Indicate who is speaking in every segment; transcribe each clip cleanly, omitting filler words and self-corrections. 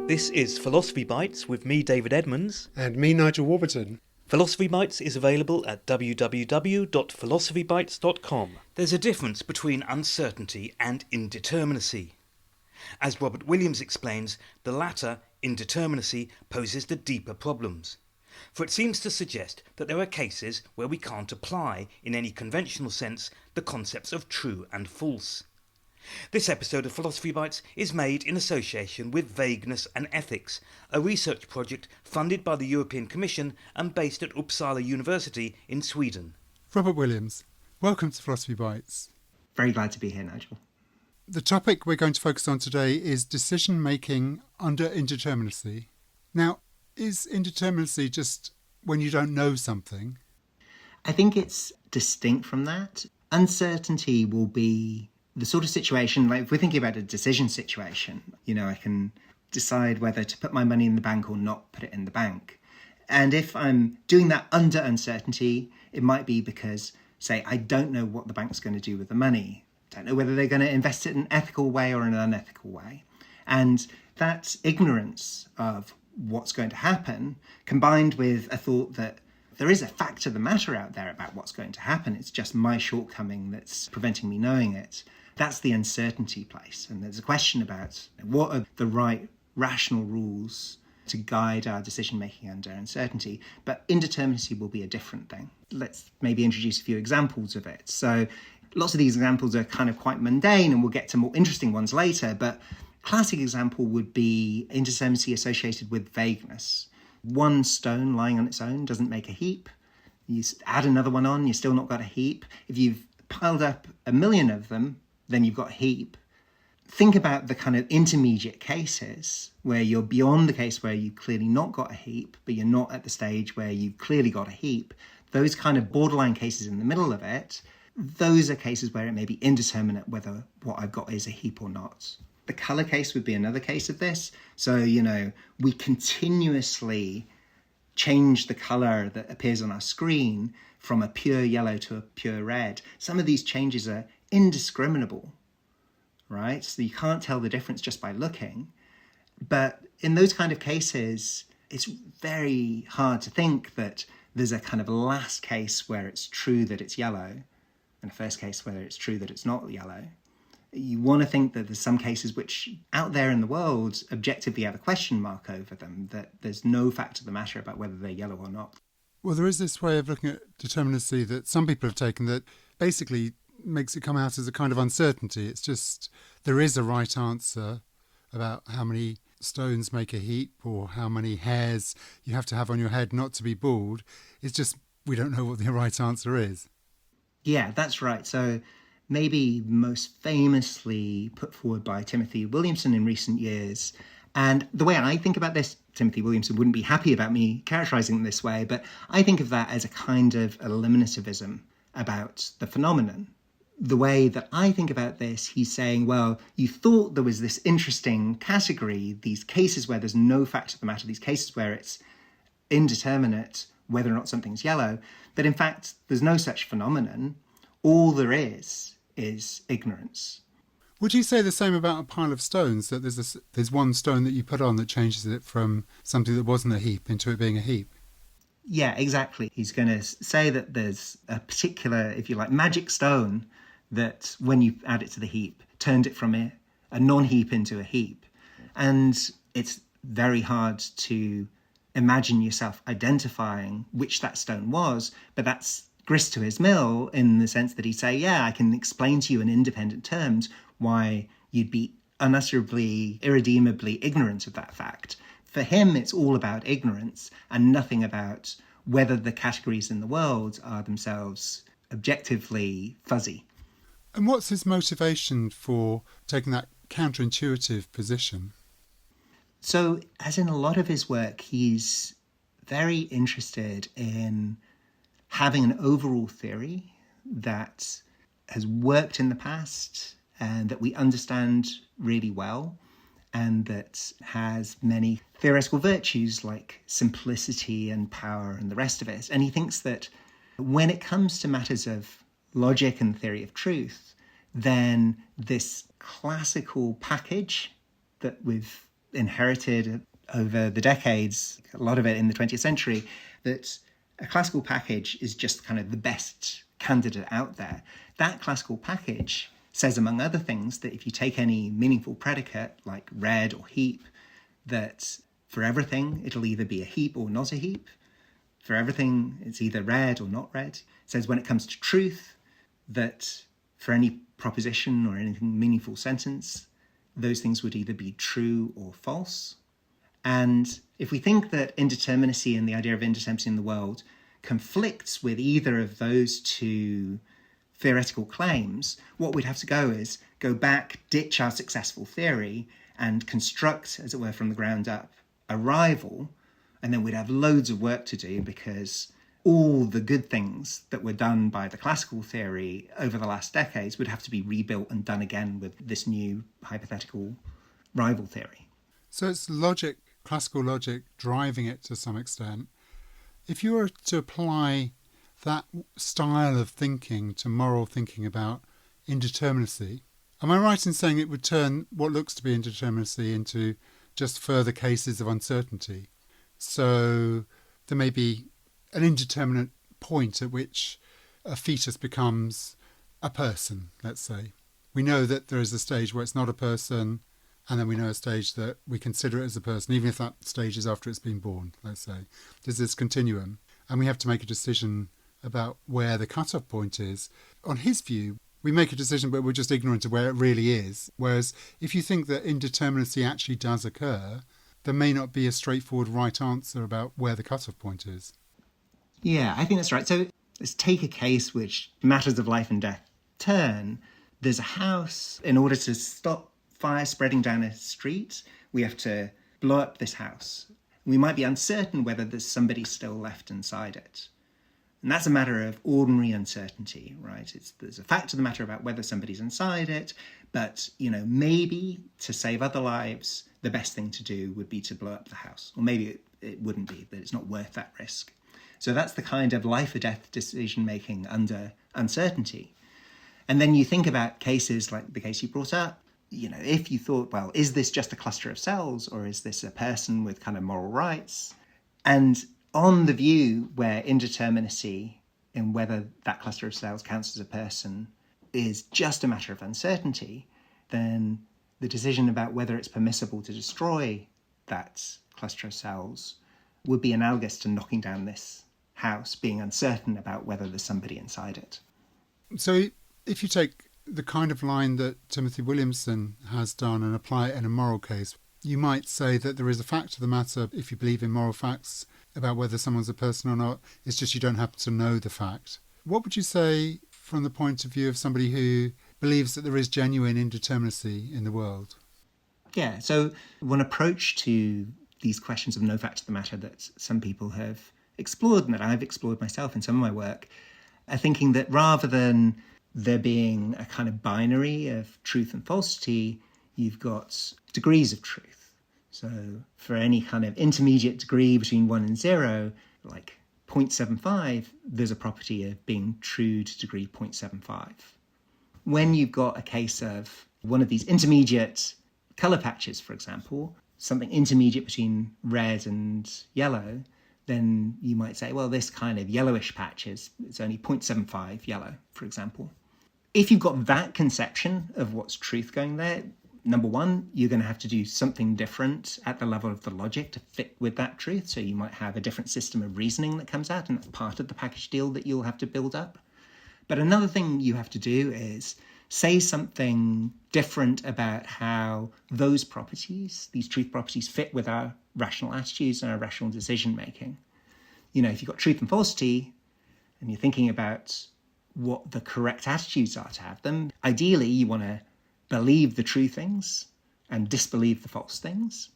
Speaker 1: This is Philosophy Bites with me, David Edmonds.
Speaker 2: And me, Nigel Warburton.
Speaker 1: Philosophy Bites is available at www.philosophybites.com. There's a difference between uncertainty and indeterminacy. As Robert Williams explains, the latter, indeterminacy, poses the deeper problems. For it seems to suggest that there are cases where we can't apply, in any conventional sense, the concepts of true and false. This episode of Philosophy Bites is made in association with Vagueness and Ethics, a research project funded by the European Commission and based at Uppsala University in Sweden.
Speaker 2: Robert Williams, welcome to Philosophy Bites.
Speaker 3: Very glad to be here, Nigel.
Speaker 2: The topic we're going to focus on today is decision-making under indeterminacy. Now, is indeterminacy just when you don't know something?
Speaker 3: I think it's distinct from that. Uncertainty will be the sort of situation, like if we're thinking about a decision situation, I can decide whether to put my money in the bank or not put it in the bank. And if I'm doing that under uncertainty, it might be because, say, I don't know what the bank's going to do with the money. Don't know whether they're going to invest it in an ethical way or in an unethical way. And that ignorance of what's going to happen, combined with a thought that there is a fact of the matter out there about what's going to happen, it's just my shortcoming that's preventing me knowing it. That's the uncertainty place. And there's a question about what are the right rational rules to guide our decision-making under uncertainty. But indeterminacy will be a different thing. Let's maybe introduce a few examples of it. So lots of these examples are kind of quite mundane, and we'll get to more interesting ones later. But classic example would be indeterminacy associated with vagueness. One stone lying on its own doesn't make a heap. You add another one on, you've still not got a heap. If you've piled up 1 million of them, then you've got a heap. Think about the kind of intermediate cases where you're beyond the case where you've clearly not got a heap, but you're not at the stage where you've clearly got a heap. Those kind of borderline cases in the middle of it, those are cases where it may be indeterminate whether what I've got is a heap or not. The colour case would be another case of this. So, we continuously change the colour that appears on our screen from a pure yellow to a pure red. Some of these changes are indiscriminable, right? So you can't tell the difference just by looking. But in those kind of cases, it's very hard to think that there's a kind of last case where it's true that it's yellow and a first case where it's true that it's not yellow. You want to think that there's some cases which out there in the world objectively have a question mark over them, that there's no fact of the matter about whether they're yellow or not.
Speaker 2: Well, there is this way of looking at determinacy that some people have taken that basically makes it come out as a kind of uncertainty. It's just there is a right answer about how many stones make a heap or how many hairs you have to have on your head not to be bald. It's just we don't know what the right answer is.
Speaker 3: Yeah, that's right. So maybe most famously put forward by Timothy Williamson in recent years. And the way I think about this, Timothy Williamson wouldn't be happy about me characterising it this way, but I think of that as a kind of eliminativism about the phenomenon. The way that I think about this, he's saying, well, you thought there was this interesting category, these cases where there's no fact of the matter, these cases where it's indeterminate whether or not something's yellow, but in fact, there's no such phenomenon. All there is ignorance.
Speaker 2: Would you say the same about a pile of stones, that there's one stone that you put on that changes it from something that wasn't a heap into it being a heap?
Speaker 3: Yeah, exactly. He's going to say that there's a particular, if you like, magic stone that when you add it to the heap, turned it from a non-heap into a heap. And it's very hard to imagine yourself identifying which that stone was, but that's grist to his mill in the sense that he'd say, yeah, I can explain to you in independent terms why you'd be unutterably, irredeemably ignorant of that fact. For him, it's all about ignorance and nothing about whether the categories in the world are themselves objectively fuzzy.
Speaker 2: And what's his motivation for taking that counterintuitive position?
Speaker 3: So, as in a lot of his work, he's very interested in having an overall theory that has worked in the past and that we understand really well, and that has many theoretical virtues like simplicity and power and the rest of it. And he thinks that when it comes to matters of logic and theory of truth, then this classical package that we've inherited over the decades, a lot of it in the 20th century, that a classical package is just kind of the best candidate out there. That classical package says, among other things, that if you take any meaningful predicate like red or heap, that for everything it'll either be a heap or not a heap. For everything it's either red or not red. It says when it comes to truth, that for any proposition or anything meaningful sentence, those things would either be true or false. And if we think that indeterminacy and the idea of indeterminacy in the world conflicts with either of those two theoretical claims, what we'd have to go is go back, ditch our successful theory, and construct, as it were, from the ground up, a rival, and then we'd have loads of work to do because all the good things that were done by the classical theory over the last decades would have to be rebuilt and done again with this new hypothetical rival theory.
Speaker 2: So it's logic, classical logic, driving it to some extent. If you were to apply that style of thinking to moral thinking about indeterminacy, am I right in saying it would turn what looks to be indeterminacy into just further cases of uncertainty? So there may be an indeterminate point at which a fetus becomes a person, let's say. We know that there is a stage where it's not a person, and then we know a stage that we consider it as a person, even if that stage is after it's been born, let's say. There's this continuum, and we have to make a decision about where the cut-off point is. On his view, we make a decision, but we're just ignorant of where it really is. Whereas if you think that indeterminacy actually does occur, there may not be a straightforward right answer about where the cut-off point is.
Speaker 3: Yeah, I think that's right. So let's take a case which matters of life and death turn. There's a house. In order to stop fire spreading down a street, we have to blow up this house. We might be uncertain whether there's somebody still left inside it. And that's a matter of ordinary uncertainty, right? There's a fact of the matter about whether somebody's inside it, but, maybe to save other lives, the best thing to do would be to blow up the house. Or maybe it wouldn't be, that it's not worth that risk. So that's the kind of life or death decision-making under uncertainty. And then you think about cases like the case you brought up. If you thought, well, is this just a cluster of cells or is this a person with kind of moral rights? And on the view where indeterminacy in whether that cluster of cells counts as a person is just a matter of uncertainty, then the decision about whether it's permissible to destroy that cluster of cells would be analogous to knocking down this house, being uncertain about whether there's somebody inside it.
Speaker 2: So if you take the kind of line that Timothy Williamson has done and apply it in a moral case, you might say that there is a fact of the matter, if you believe in moral facts, about whether someone's a person or not. It's just you don't happen to know the fact. What would you say from the point of view of somebody who believes that there is genuine indeterminacy in the world?
Speaker 3: Yeah, so one approach to these questions of no fact of the matter that some people have explored and that I've explored myself in some of my work are thinking that rather than there being a kind of binary of truth and falsity, you've got degrees of truth. So for any kind of intermediate degree between 1 and 0, like 0.75, there's a property of being true to degree 0.75. When you've got a case of one of these intermediate colour patches, for example, something intermediate between red and yellow, then you might say, well, this kind of yellowish patch it's only 0.75 yellow, for example. If you've got that conception of what's truth going there, number one, you're going to have to do something different at the level of the logic to fit with that truth. So you might have a different system of reasoning that comes out, and that's part of the package deal that you'll have to build up. But another thing you have to do is say something different about how those properties, these truth properties, fit with our rational attitudes and our rational decision making. If you've got truth and falsity and you're thinking about what the correct attitudes are to have them, ideally you want to believe the true things and disbelieve the false things.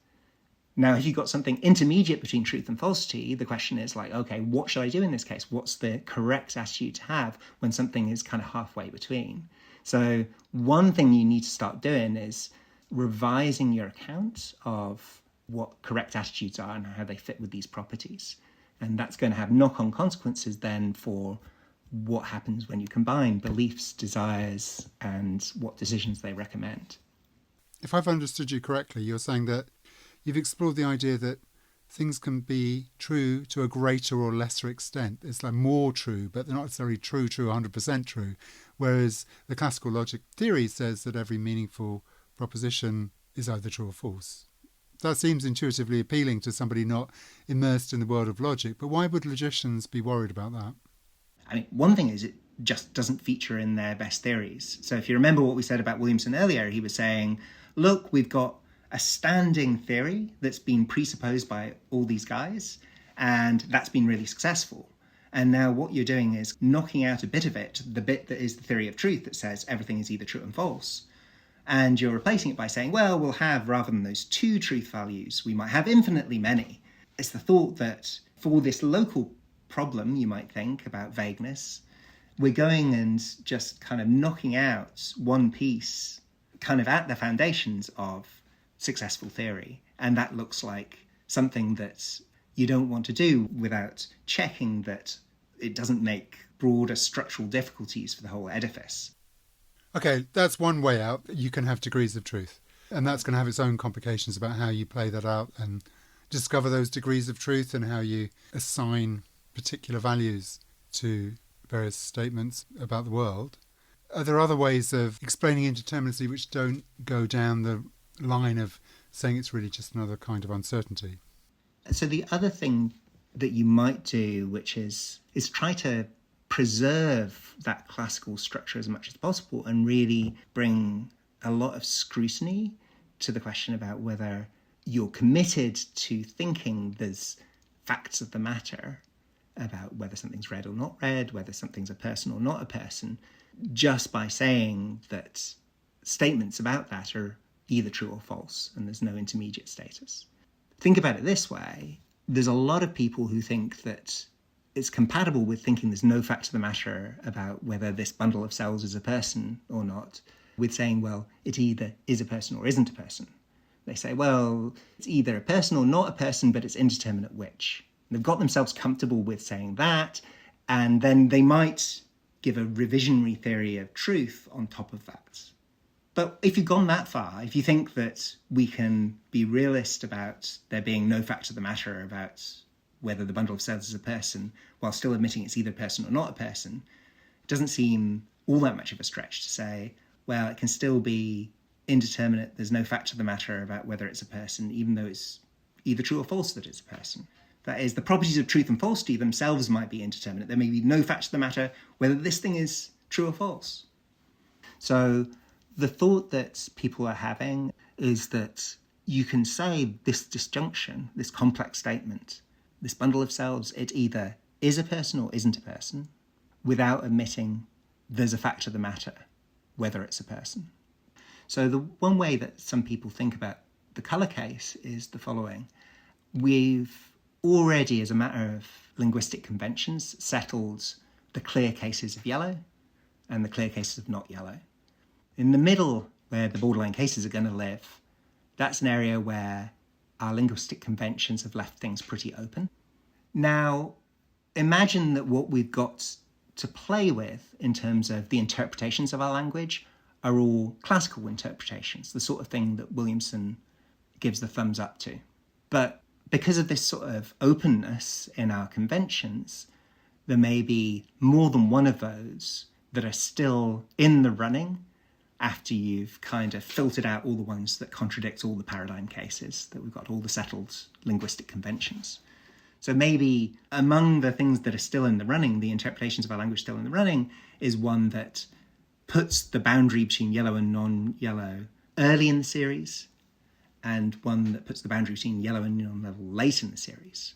Speaker 3: Now, if you've got something intermediate between truth and falsity, the question is like, okay, what should I do in this case? What's the correct attitude to have when something is kind of halfway between? So one thing you need to start doing is revising your account of what correct attitudes are and how they fit with these properties. And that's going to have knock-on consequences then for what happens when you combine beliefs, desires, and what decisions they recommend.
Speaker 2: If I've understood you correctly, you're saying that you've explored the idea that things can be true to a greater or lesser extent. It's like more true, but they're not necessarily true, 100% true. Whereas the classical logic theory says that every meaningful proposition is either true or false. That seems intuitively appealing to somebody not immersed in the world of logic, but why would logicians be worried about that?
Speaker 3: I mean, one thing is it just doesn't feature in their best theories. So if you remember what we said about Williamson earlier, he was saying, look, we've got a standing theory that's been presupposed by all these guys, and that's been really successful. And now what you're doing is knocking out a bit of it, the bit that is the theory of truth that says everything is either true and false. And you're replacing it by saying, well, we'll have, rather than those two truth values, we might have infinitely many. It's the thought that for this local problem, you might think, about vagueness, we're going and just kind of knocking out one piece kind of at the foundations of successful theory. And that looks like something that you don't want to do without checking that it doesn't make broader structural difficulties for the whole edifice.
Speaker 2: Okay, that's one way out. You can have degrees of truth. And that's going to have its own complications about how you play that out and discover those degrees of truth and how you assign particular values to various statements about the world. Are there other ways of explaining indeterminacy which don't go down the line of saying it's really just another kind of uncertainty?
Speaker 3: So the other thing that you might do, which is try to preserve that classical structure as much as possible and really bring a lot of scrutiny to the question about whether you're committed to thinking there's facts of the matter about whether something's read or not read, whether something's a person or not a person, just by saying that statements about that are either true or false and there's no intermediate status. Think about it this way. There's a lot of people who think that it's compatible with thinking there's no fact of the matter about whether this bundle of cells is a person or not, with saying, well, it either is a person or isn't a person. They say, well, it's either a person or not a person, but it's indeterminate which. They've got themselves comfortable with saying that, and then they might give a revisionary theory of truth on top of that. But if you've gone that far, if you think that we can be realist about there being no fact of the matter about whether the bundle of cells is a person, while still admitting it's either a person or not a person, it doesn't seem all that much of a stretch to say, well, it can still be indeterminate, there's no fact of the matter about whether it's a person, even though it's either true or false that it's a person. That is, the properties of truth and falsity themselves might be indeterminate. There may be no fact of the matter whether this thing is true or false. So the thought that people are having is that you can say this disjunction, this complex statement, this bundle of cells, it either is a person or isn't a person, without admitting there's a fact of the matter, whether it's a person. So the one way that some people think about the colour case is the following. We've already, as a matter of linguistic conventions, settled the clear cases of yellow and the clear cases of not yellow. In the middle, where the borderline cases are going to live, that's an area where our linguistic conventions have left things pretty open. Now, imagine that what we've got to play with in terms of the interpretations of our language are all classical interpretations, the sort of thing that Williamson gives the thumbs up to. But because of this sort of openness in our conventions, there may be more than one of those that are still in the running after you've kind of filtered out all the ones that contradict all the paradigm cases, that we've got all the settled linguistic conventions. So maybe among the things that are still in the running, the interpretations of our language still in the running, is one that puts the boundary between yellow and non-yellow early in the series, and one that puts the boundary between yellow and non-level late in the series.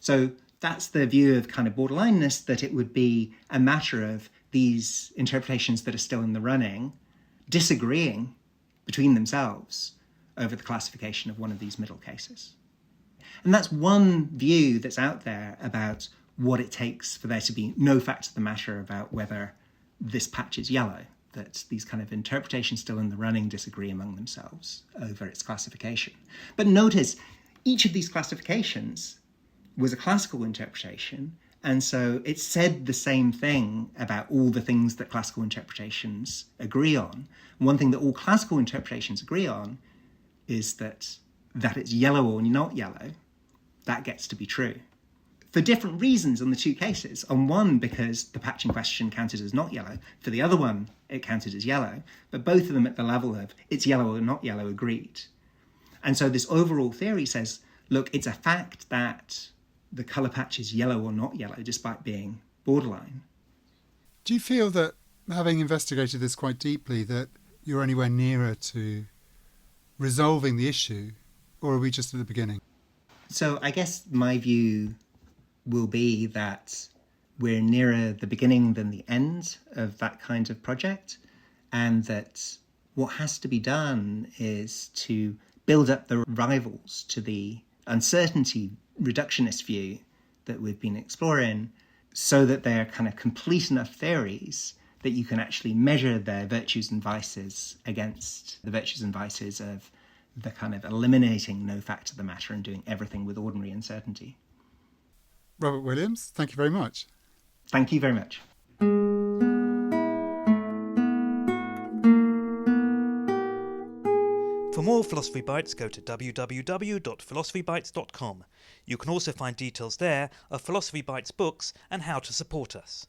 Speaker 3: So that's the view of kind of borderlineness, that it would be a matter of these interpretations that are still in the running disagreeing between themselves over the classification of one of these middle cases. And that's one view that's out there about what it takes for there to be no fact of the matter about whether this patch is yellow, that these kind of interpretations still in the running disagree among themselves over its classification. But notice, each of these classifications was a classical interpretation, and so it said the same thing about all the things that classical interpretations agree on. One thing that all classical interpretations agree on is that that it's yellow or not yellow, that gets to be true. For different reasons on the two cases. On one, because the patch in question counted as not yellow. For the other one, it counted as yellow. But both of them at the level of it's yellow or not yellow agreed. And so this overall theory says, look, it's a fact that the colour patch is yellow or not yellow, despite being borderline.
Speaker 2: Do you feel that, having investigated this quite deeply, that you're anywhere nearer to resolving the issue, or are we just at the beginning?
Speaker 3: So I guess my view will be that we're nearer the beginning than the end of that kind of project, and that what has to be done is to build up the rivals to the uncertainty reductionist view that we've been exploring, so that they're kind of complete enough theories that you can actually measure their virtues and vices against the virtues and vices of the kind of eliminating no fact of the matter and doing everything with ordinary uncertainty.
Speaker 2: Robert Williams, thank you very much.
Speaker 3: Thank you very much.
Speaker 1: For more Philosophy Bites, go to www.philosophybites.com. You can also find details there of Philosophy Bites books and how to support us.